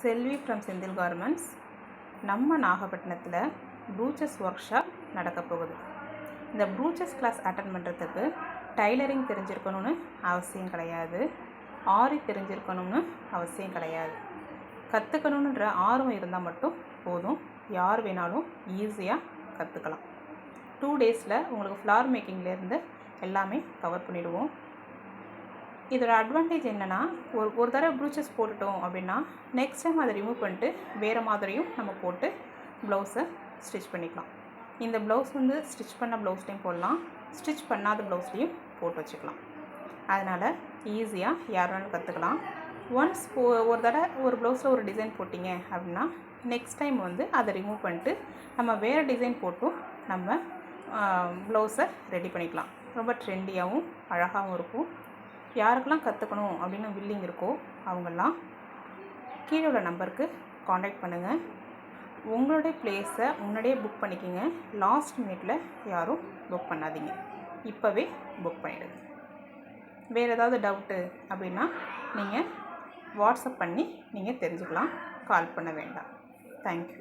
Selvi from Senthil garments. நம்ம நாகப்பட்டினத்தில் ப்ரூச்சஸ் work shop நடக்க போகுது. இந்த ப்ரூச்சஸ் கிளாஸ் அட்டன் பண்ணுறதுக்கு டைலரிங் தெரிஞ்சிருக்கணும்னு அவசியம் கிடையாது, ஆரி தெரிஞ்சிருக்கணும்னு அவசியம் கிடையாது. கற்றுக்கணுன்ற ஆர்வம் இருந்தால் மட்டும் போதும், யார் வேணாலும் ஈஸியாக கற்றுக்கலாம். 2 டேஸில் உங்களுக்கு ஃப்ளார் மேக்கிங்லேருந்து எல்லாமே கவர் பண்ணிவிடுவோம். இதோட அட்வான்டேஜ் என்னென்னா, ஒரு தடவை ப்ரூச்சஸ் போட்டுட்டோம் அப்படின்னா நெக்ஸ்ட் டைம் அதை ரிமூவ் பண்ணிட்டு வேறு மாதிரியும் நம்ம போட்டு ப்ளவுஸை ஸ்டிச் பண்ணிக்கலாம். இந்த ப்ளவுஸ் ஸ்டிச் பண்ண ப்ளவுஸ்லேயும் போடலாம், ஸ்டிச் பண்ணாத ப்ளவுஸ்லேயும் போட்டு வச்சுக்கலாம். அதனால் ஈஸியாக யார் வேணாலும் கற்றுக்கலாம். ஒன்ஸ் ஒரு தடவை ஒரு ப்ளவுஸில் ஒரு டிசைன் போட்டிங்க அப்படின்னா நெக்ஸ்ட் டைம் அதை ரிமூவ் பண்ணிட்டு நம்ம வேறு டிசைன் போட்டும் நம்ம ப்ளவுஸை ரெடி பண்ணிக்கலாம். ரொம்ப ட்ரெண்டியாகவும் அழகாகவும் இருக்கும். யாருக்கெல்லாம் கற்றுக்கணும் அப்படின்னு வில்லிங் இருக்கோ அவங்கெல்லாம் கீழே உள்ள நம்பருக்கு காண்டாக்ட் பண்ணுங்கள். உங்களுடைய ப்ளேஸை முன்னாடியே புக் பண்ணிக்கோங்க. லாஸ்ட் மினிட்ல யாரும் புக் பண்ணாதீங்க, இப்போவே புக் பண்ணிவிடுங்க. வேறு ஏதாவது டவுட்டு அப்படின்னா நீங்கள் வாட்ஸ்அப் பண்ணி நீங்கள் தெரிஞ்சுக்கலாம், கால் பண்ண வேண்டாம். தேங்க்யூ.